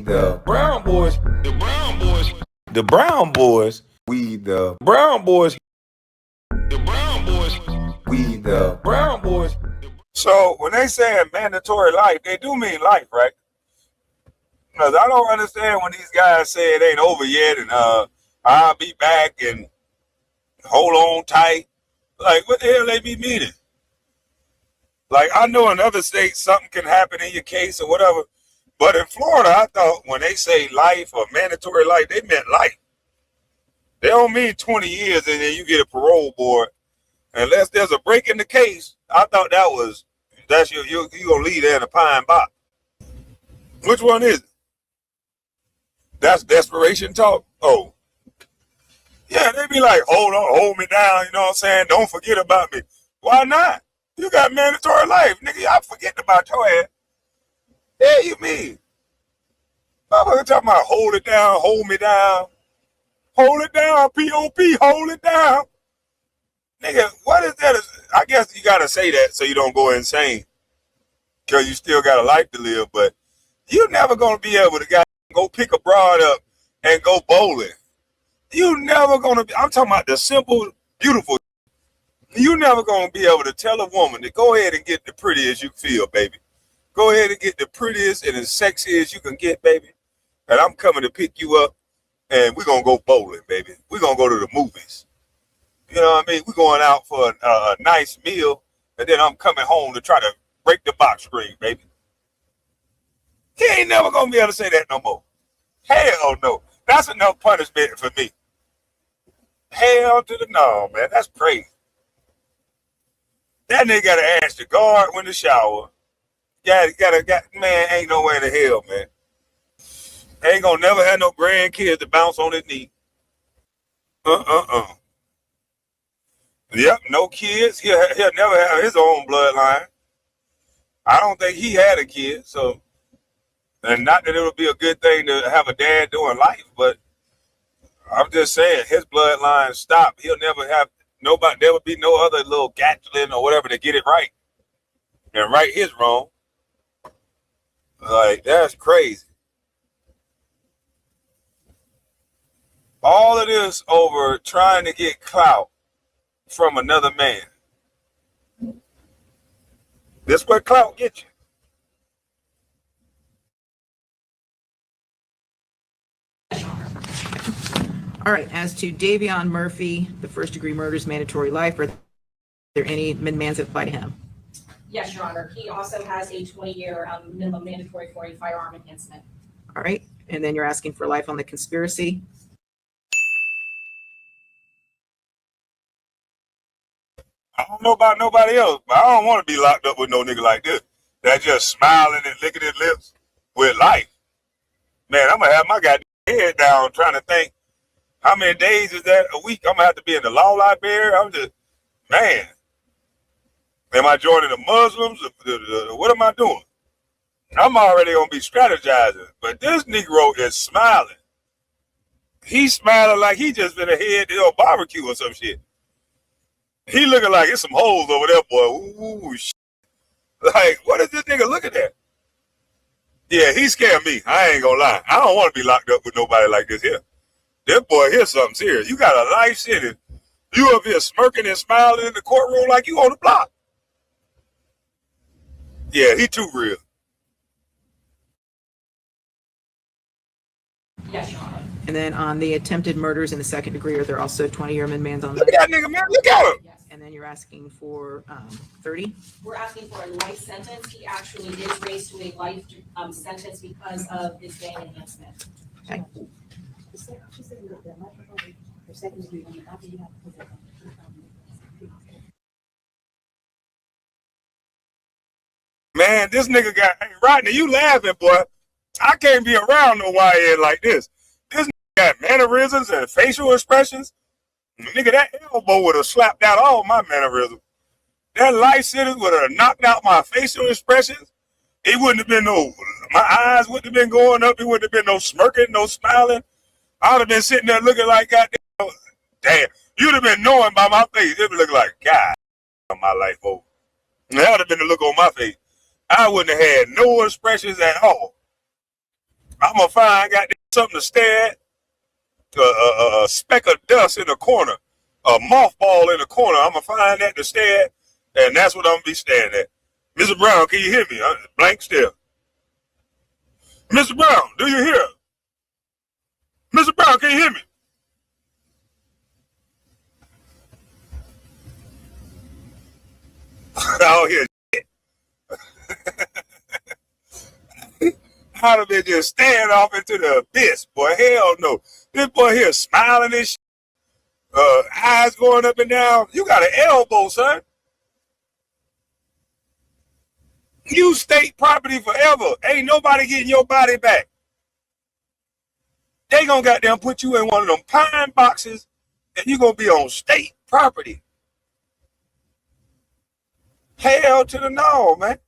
the Brown boys, the Brown boys, the Brown boys, we the Brown boys, the Brown boys, we the Brown boys. So when they say mandatory life, they do mean life, right? Because I don't understand when these guys say it ain't over yet and I'll be back and hold on tight. Like, what the hell they be meaning? Like, I know in other states something can happen in your case or whatever, but in Florida, I thought when they say life or mandatory life, they meant life. They don't mean 20 years and then you get a parole board. Unless there's a break in the case, I thought that's you gonna leave there in a pine box. Which one is it? That's desperation talk? Oh. Yeah, they be like, hold on, hold me down, you know what I'm saying? Don't forget about me. Why not? You got mandatory life, nigga. I'm forgetting about your ass. Yeah, you mean? Motherfucker talking about hold it down, hold me down. Hold it down, P.O.P., hold it down. Nigga, what is that? I guess you gotta say that so you don't go insane. Because you still got a life to live, but you're never gonna be able to go pick a broad up and go bowling. You never gonna be, I'm talking about the simple, beautiful. You never gonna be able to tell a woman to go ahead and get the prettiest you feel, baby. Go ahead and get the prettiest and as sexy as you can get, baby. And I'm coming to pick you up and we're gonna go bowling, baby. We're gonna go to the movies. You know what I mean? We're going out for a nice meal and then I'm coming home to try to break the box screen, baby. He ain't never gonna be able to say that no more. Hell no. That's enough punishment for me. Hell to the no, man. That's crazy. That nigga gotta ask the guard when the shower. Man, ain't no way in the hell, man. Ain't gonna never have no grandkids to bounce on his knee. Yep, no kids. He'll never have his own bloodline. I don't think he had a kid, so, and not that it would be a good thing to have a dad doing life, but I'm just saying his bloodline stopped. He'll never have nobody. There would be no other little Gatlin or whatever to get it right and right his wrong. Like, that's crazy. All of this over trying to get clout from another man. This where clout gets you. All right, as to Davion Murphy, the first degree murder is mandatory life. Are there any minimums that apply to him? Yes, Your Honor. He also has a 20-year minimum mandatory for a firearm enhancement. All right, and then you're asking for life on the conspiracy. I don't know about nobody else, but I don't want to be locked up with no nigga like this. That just smiling and licking his lips with life. Man, I'm going to have my goddamn head down trying to think how many days is that a week? I'm going to have to be in the law library. I'm just, man. Am I joining the Muslims? What am I doing? I'm already going to be strategizing. But this Negro is smiling. He's smiling like he just been ahead to a barbecue or some shit. He looking like it's some holes over there, boy. Ooh, shit. Like, what is this nigga looking at? Yeah, he scared me. I ain't gonna lie. I don't want to be locked up with nobody like this here. This boy here's something serious. You got a life sentence. You up here smirking and smiling in the courtroom like you on the block. Yeah, he too real. Yes, Your Honor. And then on the attempted murders in the second degree, are there also 20-year minimums on Look at that nigga, man. Look at him. Yes. And then you're asking for 30? We're asking for a life sentence. He actually is raised to a life sentence because of his gang enhancement. Okay. Man, this nigga got, hey, Rodney, you laughing, boy. I can't be around no YN like this. This nigga got mannerisms and facial expressions. Nigga, that elbow would have slapped out all my mannerisms. That life sentence would have knocked out my facial expressions. It wouldn't have been my eyes wouldn't have been going up. It wouldn't have been no smirking, no smiling. I would have been sitting there looking like, goddamn, damn. You'd have been knowing by my face. It would look like, God, my life over. That would have been the look on my face. I wouldn't have had no expressions at all. I'm gonna find got something to stare at, a speck of dust in the corner, a mothball in the corner. I'm gonna find that to stare at, and that's what I'm gonna be staring at. Mr. Brown, can you hear me? Blank stare. Mr. Brown, do you hear? Mr. Brown, can you hear me? I don't hear shit. I'd have been just staring off into the abyss, boy. Hell no. This boy here smiling and shit. Eyes going up and down. You got an elbow, son. You state property forever. Ain't nobody getting your body back. They gonna goddamn put you in one of them pine boxes and you gonna be on state property. Hell to the no, man.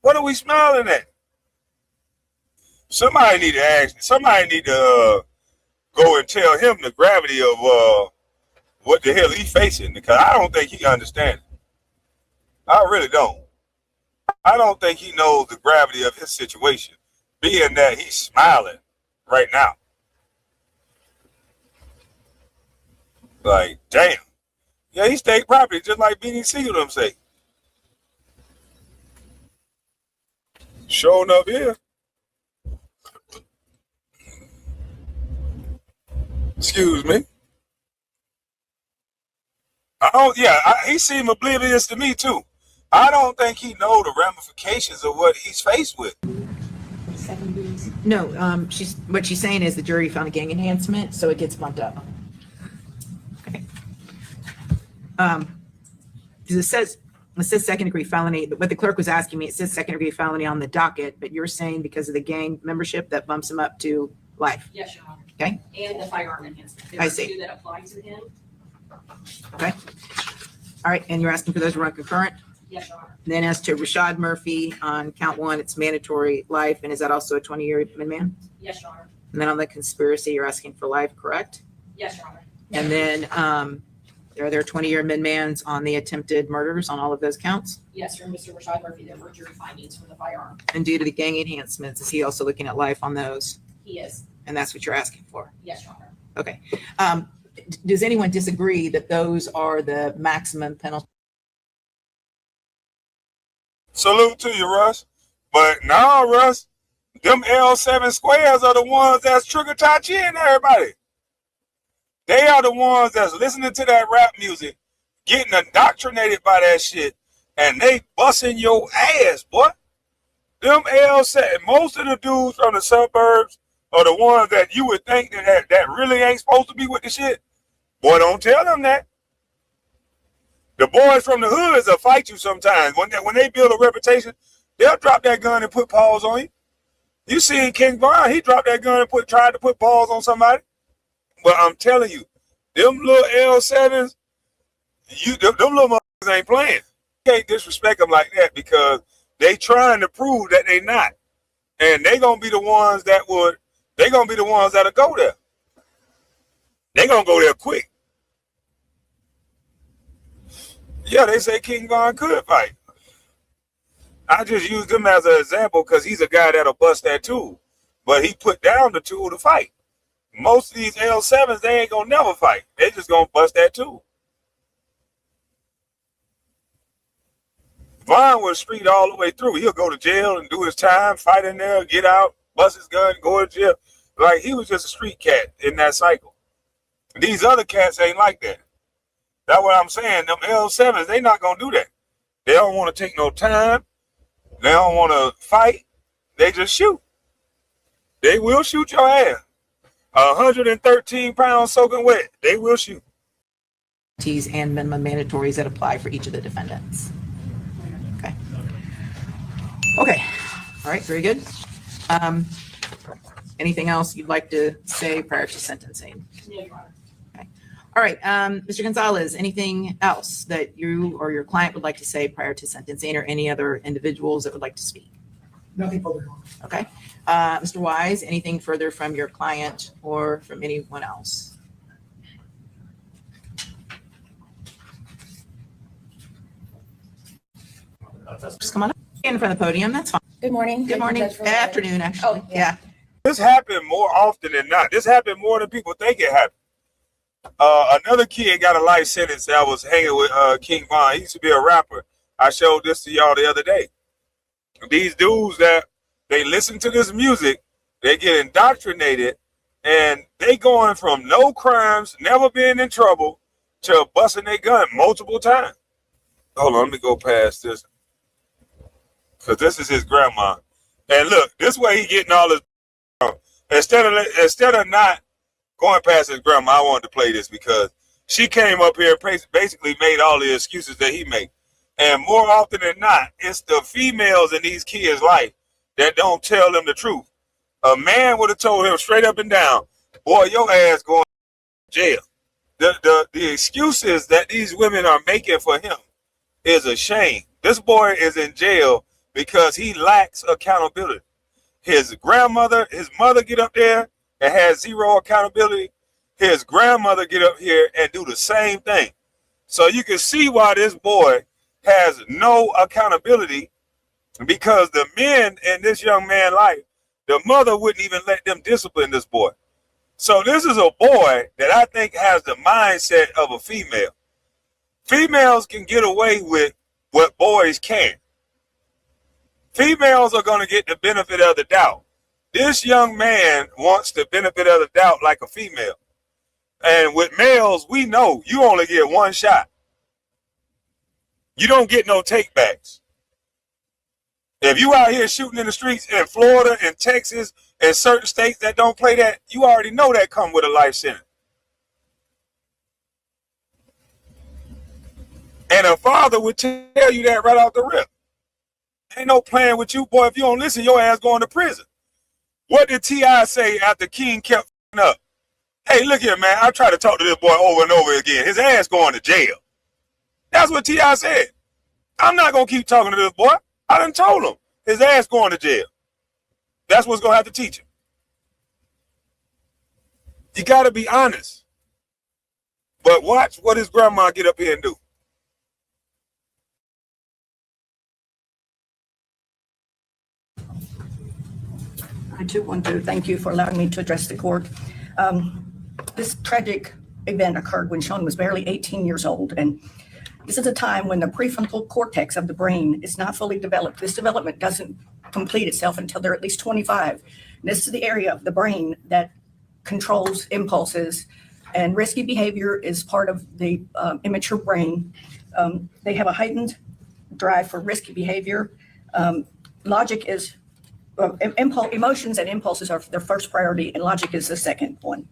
What are we smiling at? Somebody need to go and tell him the gravity of what the hell he's facing, because I don't think he understands it. I really don't. I don't think he knows the gravity of his situation, being that he's smiling right now. Like, damn. Yeah, he state property, just like Beanie Siegel them say. Showing up here. Excuse me. He seemed oblivious to me too. I don't think he know the ramifications of what he's faced with. No, what she's saying is the jury found a gang enhancement, so it gets bumped up. Okay. It says second degree felony. What the clerk was asking me, it says second degree felony on the docket, but you're saying because of the gang membership that bumps him up to life. Yes, Your Honor. Okay. And the firearm enhancement. There I are see. two that apply to him. Okay. All right, and you're asking for those to run concurrent? Yes, Your Honor. Then as to Rashad Murphy on count one, it's mandatory life, and is that also a 20-year man? Yes, Your Honor. And then on the conspiracy, you're asking for life, correct? Yes, Your Honor. And then are there 20-year min-mans on the attempted murders on all of those counts? Yes, for Mr. Rashad Murphy, there were jury findings for the firearm. And due to the gang enhancements, is he also looking at life on those? He is. And that's what you're asking for? Yes, Your Honor. Okay. Does anyone disagree that those are the maximum penalty? Salute to you, Russ. But nah, Russ, them L7 squares are the ones that's trigger Tachi and everybody. They are the ones that's listening to that rap music, getting indoctrinated by that shit, and they busting your ass, boy. Them L7, most of the dudes from the suburbs are the ones that you would think that really ain't supposed to be with the shit. Boy, don't tell them that. The boys from the hoods will fight you sometimes. When they build a reputation, they'll drop that gun and put paws on you. You seen King Von, he dropped that gun and tried to put paws on somebody. But I'm telling you, them little L7s, them little motherfuckers ain't playing. You can't disrespect them like that because they trying to prove that they not. And they gonna be the ones that'll go there. They gonna go there quick. Yeah, they say King Von could fight. I just used him as an example because he's a guy that'll bust that tool. But he put down the tool to fight. Most of these L7s, they ain't gonna never fight. They just gonna bust that tool. Von was street all the way through. He'll go to jail and do his time, fight in there, get out, bust his gun, go to jail. Like, he was just a street cat in that cycle. These other cats ain't like that. That's what I'm saying. Them L7s, they not gonna do that. They don't want to take no time. They don't want to fight. They just shoot. They will shoot your ass. 113 pounds soaking wet. They will shoot. And minimum mandatories that apply for each of the defendants. Okay. Okay. All right. Very good. Anything else you'd like to say prior to sentencing? Yeah, Your Honor. All right, Mr. Gonzalez, anything else that you or your client would like to say prior to sentencing, or any other individuals that would like to speak? Nothing further. Okay. Mr. Wise, anything further from your client or from anyone else? Just come on up in front of the podium. That's fine. Good morning. Good morning. Afternoon, actually. Oh, yeah. This happened more often than not. This happened more than people think it happened. Another kid got a life sentence that was hanging with King Von. He used to be a rapper. I showed this to y'all the other day. These dudes that they listen to this music, they get indoctrinated, and they going from no crimes, never being in trouble, to busting their gun multiple times. Hold on, let me go past this. Because this is his grandma. And look, this way he getting all his... Instead of not going past his grandma, I wanted to play this because she came up here and basically made all the excuses that he made. And more often than not, it's the females in these kids' life that don't tell them the truth. A man would have told him straight up and down, boy, your ass going to jail. The excuses that these women are making for him is a shame. This boy is in jail because he lacks accountability. His grandmother, his mother get up there and has zero accountability. His grandmother get up here and do the same thing. So you can see why this boy has no accountability, because the men in this young man's life, the mother wouldn't even let them discipline this boy. So this is a boy that I think has the mindset of a female. Females can get away with what boys can't. Females are going to get the benefit of the doubt. This young man wants the benefit of the doubt like a female. And with males, we know you only get one shot. You don't get no takebacks. If you out here shooting in the streets in Florida and Texas and certain states that don't play that, you already know that come with a life sentence. And a father would tell you that right off the rip. Ain't no playing with you, boy. If you don't listen, your ass going to prison. What did T.I. say after King kept up? Hey, look here, man. I tried to talk to this boy over and over again. His ass going to jail. That's what T.I. said. I'm not going to keep talking to this boy. I done told him. His ass going to jail. That's what's going to have to teach him. You got to be honest. But watch what his grandma get up here and do. I too want to thank you for allowing me to address the court. This tragic event occurred when Sean was barely 18 years old, and this is a time when the prefrontal cortex of the brain is not fully developed. This development doesn't complete itself until they're at least 25. And this is the area of the brain that controls impulses, and risky behavior is part of the immature brain. They have a heightened drive for risky behavior. Logic is emotions and impulses are their first priority, and logic is the second one.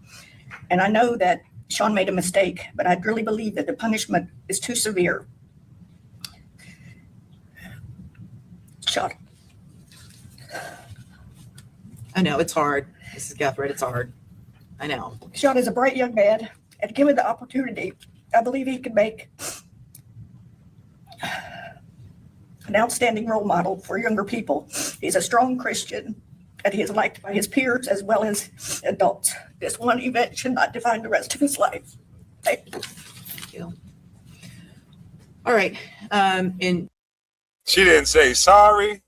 And I know that Sean made a mistake, but I really believe that the punishment is too severe. Sean. I know it's hard. Mrs. Gathright, it's hard. I know. Sean is a bright young man, and given the opportunity, I believe he can make an outstanding role model for younger people. He's a strong Christian, and he is liked by his peers as well as adults. This one event should not define the rest of his life. Thank you. Thank you. All right. And she didn't say sorry.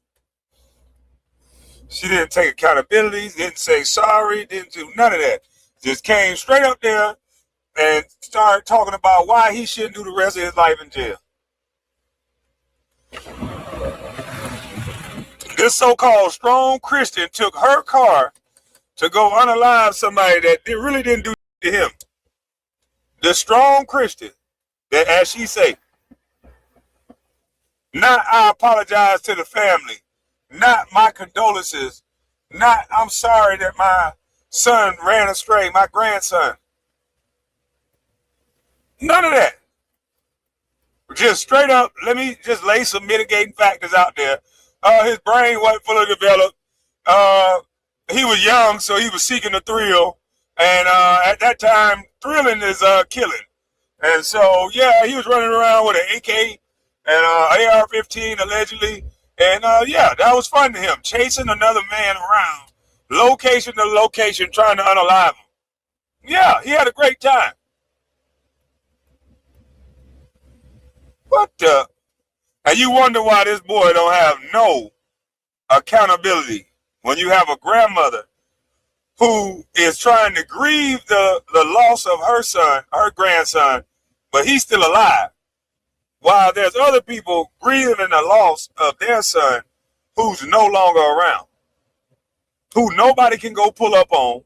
She didn't take accountability, didn't say sorry, didn't do none of that. Just came straight up there and started talking about why he shouldn't do the rest of his life in jail. This so-called strong Christian took her car to go unalive somebody that really didn't do to him. The strong Christian that, as she say, not I apologize to the family, not my condolences, not I'm sorry that my son ran astray, my grandson. None of that. Just straight up, let me just lay some mitigating factors out there. His brain wasn't fully developed. He was young, so he was seeking a thrill. And at that time, thrilling is killing. And so, yeah, he was running around with an AK and AR-15 allegedly. And yeah, that was fun to him, chasing another man around, location to location, trying to unalive him. Yeah, he had a great time. What the? And you wonder why this boy don't have no accountability when you have a grandmother who is trying to grieve the loss of her son, her grandson, but he's still alive. While there's other people grieving the loss of their son who's no longer around, who nobody can go pull up on,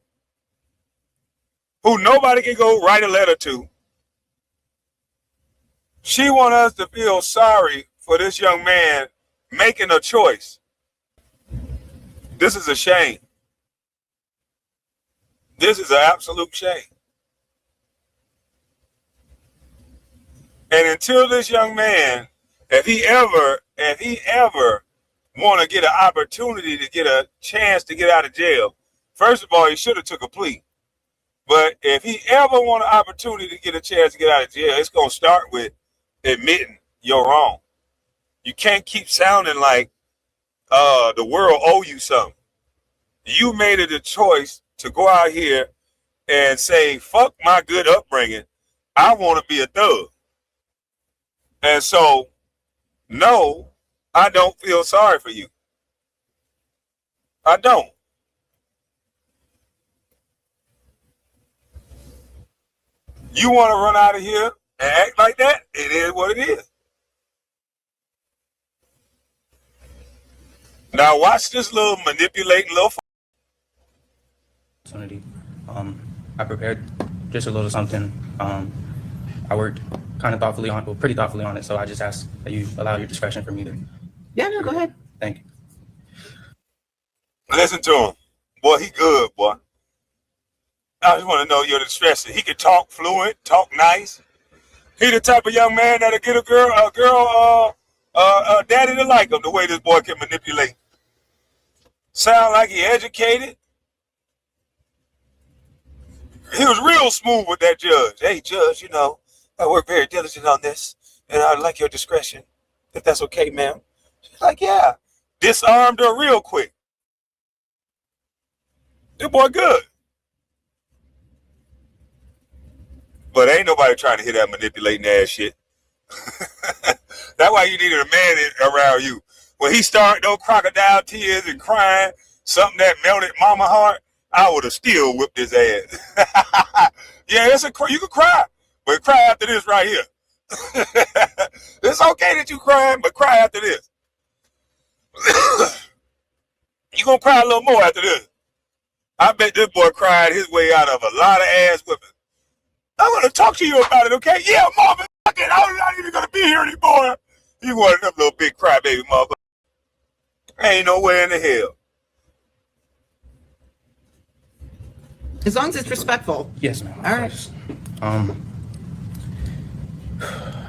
who nobody can go write a letter to. She wants us to feel sorry for this young man making a choice. This is a shame. This is an absolute shame. And until this young man, if he ever want to get an opportunity to get a chance to get out of jail, first of all, he should have took a plea. But if he ever want an opportunity to get a chance to get out of jail, it's going to start with admitting you're wrong. You can't keep sounding like the world owe you something. You made it a choice to go out here and say, fuck my good upbringing. I want to be a thug. And so, no, I don't feel sorry for you. I don't. You want to run out of here and act like that? It is what it is. Now watch this little manipulating little. Opportunity. I prepared just a little something. I worked pretty thoughtfully on it. So I just ask that you allow your discretion for me to. Yeah, no, go ahead. Thank you. Listen to him. Boy, he good, boy. I just want to know your discretion. He can talk fluent, talk nice. He the type of young man that'll get a girl, daddy to like him, the way this boy can manipulate. Sound like he educated. He was real smooth with that judge. Hey, judge, you know, I work very diligent on this, and I'd like your discretion, if that's okay, ma'am. She's like, yeah. Disarmed her real quick. This boy good. But ain't nobody trying to hear that manipulating ass shit. That's why you needed a man around you. When he started those crocodile tears and crying, something that melted mama heart, I would have still whipped his ass. Yeah, you can cry, but cry after this right here. It's okay that you crying, but cry after this. You gonna cry a little more after this. I bet this boy cried his way out of a lot of ass whipping. I'm gonna talk to you about it, okay? Yeah, mama, I'm not even gonna be here anymore. You one of them little big crybaby motherfucker. Ain't nowhere in the hell. As long as it's respectful. Yes, ma'am. All right.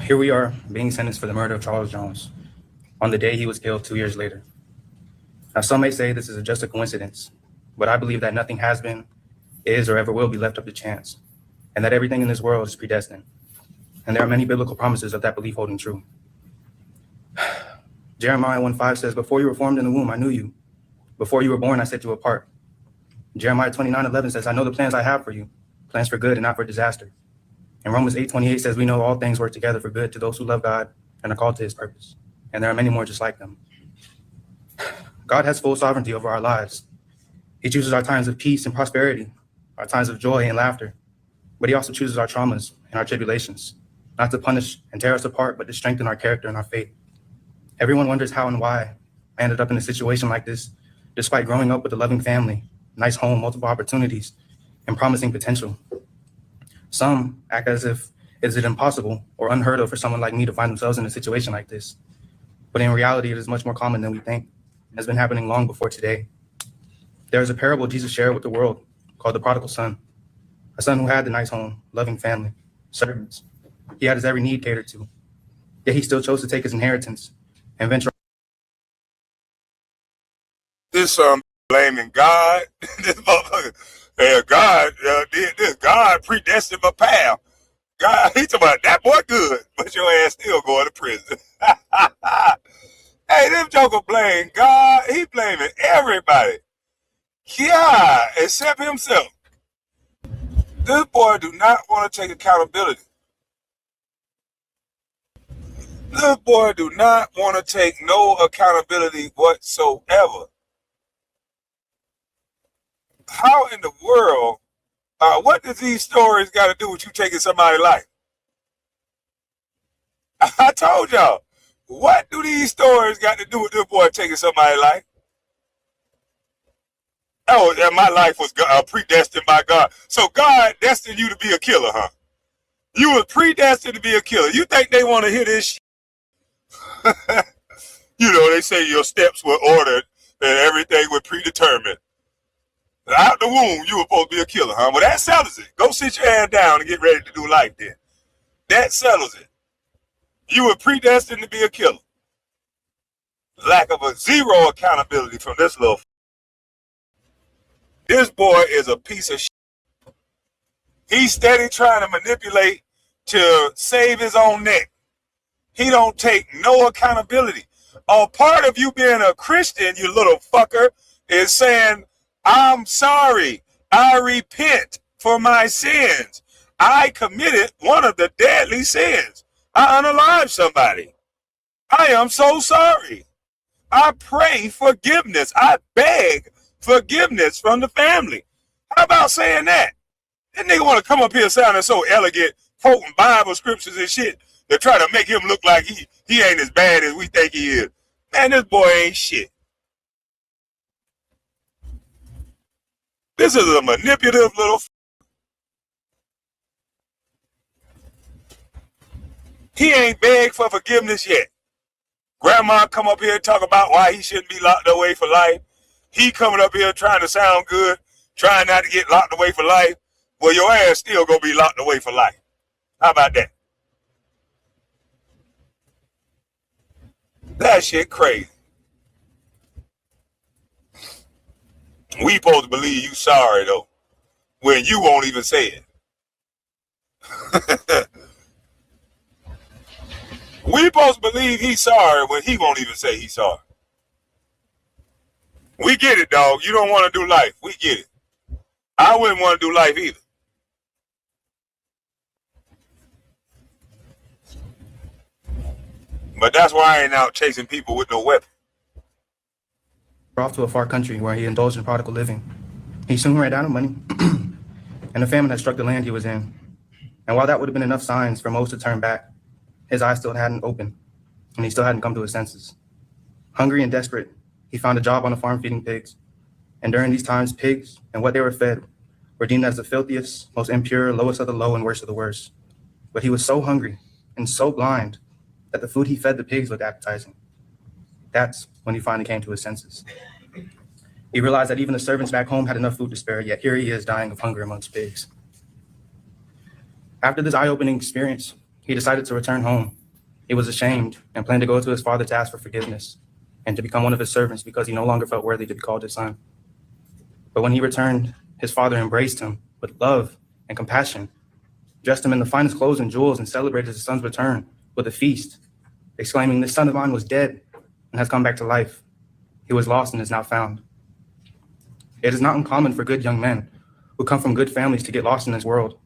Here we are being sentenced for the murder of Charles Jones on the day he was killed 2 years later. Now, some may say this is just a coincidence, but I believe that nothing has been, is, or ever will be left up to chance, and that everything in this world is predestined. And there are many biblical promises of that belief holding true. Jeremiah 1:5 says, before you were formed in the womb, I knew you. Before you were born, I set you apart. Jeremiah 29:11 says, I know the plans I have for you, plans for good and not for disaster. And Romans 8:28 says, we know all things work together for good to those who love God and are called to his purpose. And there are many more just like them. God has full sovereignty over our lives. He chooses our times of peace and prosperity, our times of joy and laughter. But he also chooses our traumas and our tribulations, not to punish and tear us apart, but to strengthen our character and our faith. Everyone wonders how and why I ended up in a situation like this, despite growing up with a loving family, nice home, multiple opportunities, and promising potential. Some act as if is it impossible or unheard of for someone like me to find themselves in a situation like this. But in reality, it is much more common than we think. It has been happening long before today. There is a parable Jesus shared with the world called the prodigal son, a son who had the nice home, loving family, servants. He had his every need catered to, yet he still chose to take his inheritance and venture. This blaming God. This motherfucker. God did this. God predestined my path. God, he talking about that boy good, but your ass still going to prison. Hey, this joker blame God. He blaming everybody. Yeah, except himself. This boy do not want to take accountability. This boy do not want to take no accountability whatsoever. how in the world, what does these stories got to do with you taking somebody's life? I told y'all, what do these stories got to do with this boy taking somebody's life? Oh, and my life was predestined by God. So God destined you to be a killer, huh? You were predestined to be a killer. You think they want to hear this shit? You know, they say your steps were ordered and everything was predetermined. Out the womb, you were supposed to be a killer, huh? Well, that settles it. Go sit your ass down and get ready to do life then. That settles it. You were predestined to be a killer. Lack of zero accountability from this little. This boy is a piece of shit. He's steady trying to manipulate to save his own neck. He don't take no accountability. A part of you being a Christian, you little fucker, is saying, I'm sorry. I repent for my sins. I committed one of the deadly sins. I unalived somebody. I am so sorry. I pray forgiveness. I beg forgiveness from the family. How about saying that? That nigga want to come up here sounding so elegant, quoting Bible scriptures and shit to try to make him look like he ain't as bad as we think he is. Man, this boy ain't shit. This is a manipulative little. He ain't begged for forgiveness yet. Grandma come up here and talk about why he shouldn't be locked away for life. He coming up here trying to sound good, trying not to get locked away for life. Well, your ass still gonna be locked away for life. How about that? That shit crazy. We supposed to believe you sorry though, when you won't even say it. We supposed to believe he's sorry when he won't even say he's sorry. We get it, dog. You don't want to do life. We get it. I wouldn't want to do life either. But that's why I ain't out chasing people with no weapon. Off to a far country where he indulged in prodigal living. He soon ran out of money, and a famine had struck the land he was in. And while that would have been enough signs for most to turn back, his eyes still hadn't opened, and he still hadn't come to his senses. Hungry and desperate, he found a job on a farm feeding pigs. And during these times, pigs and what they were fed were deemed as the filthiest, most impure, lowest of the low, and worst of the worst. But he was so hungry and so blind that the food he fed the pigs looked appetizing. That's when he finally came to his senses. He realized that even the servants back home had enough food to spare, yet here he is dying of hunger amongst pigs. After this eye-opening experience, he decided to return home. He was ashamed and planned to go to his father to ask for forgiveness and to become one of his servants because he no longer felt worthy to be called his son. But when he returned, his father embraced him with love and compassion, dressed him in the finest clothes and jewels, and celebrated his son's return with a feast, exclaiming, "This son of mine was dead and has come back to life. He was lost and is now found." It is not uncommon for good young men who come from good families to get lost in this world.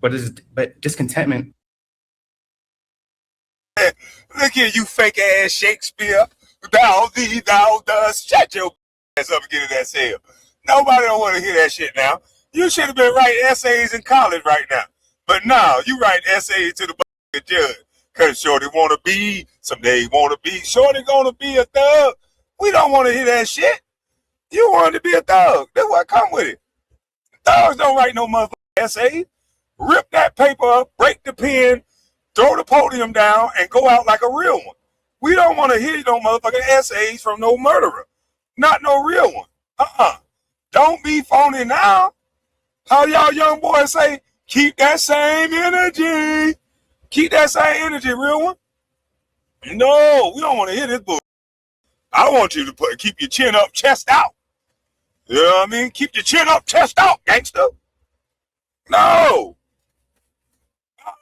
But discontentment. Look here, you fake ass Shakespeare. Thou thee, thou dost. Shut your ass up and get in that cell. Nobody don't want to hear that shit now. You should have been writing essays in college right now. But now you write essays to the judge. Because Shorty want to be, someday want to be. Shorty going to be a thug. We don't want to hear that shit. You want to be a thug. That's what come with it. Thugs don't write no motherfucking essays. Rip that paper up, break the pen, throw the podium down, and go out like a real one. We don't want to hear no motherfucking essays from no murderer. Not no real one. Don't be phony now. How y'all young boys say, keep that same energy. Keep that same energy, real one. No, we don't want to hear this bull. I want you to keep your chin up, chest out. You know what I mean? Keep your chin up, chest out, gangster. No.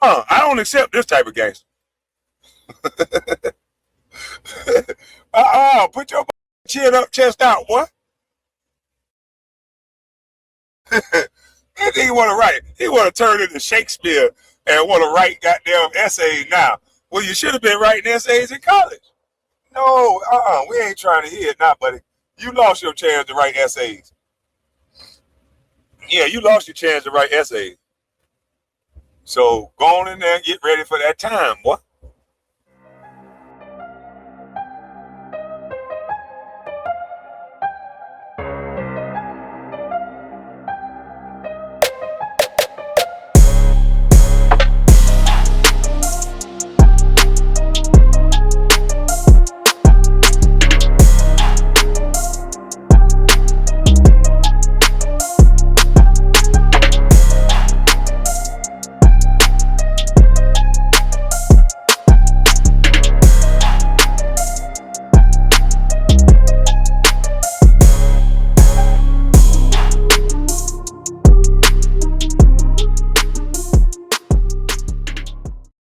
I don't accept this type of gangster. Put your chin up, chest out, boy. That nigga want to write. He want to turn into Shakespeare and want to write goddamn essays now. Well, you should have been writing essays in college. No, we ain't trying to hear it now, buddy. You lost your chance to write essays. Yeah, you lost your chance to write essays. So go on in there and get ready for that time, boy.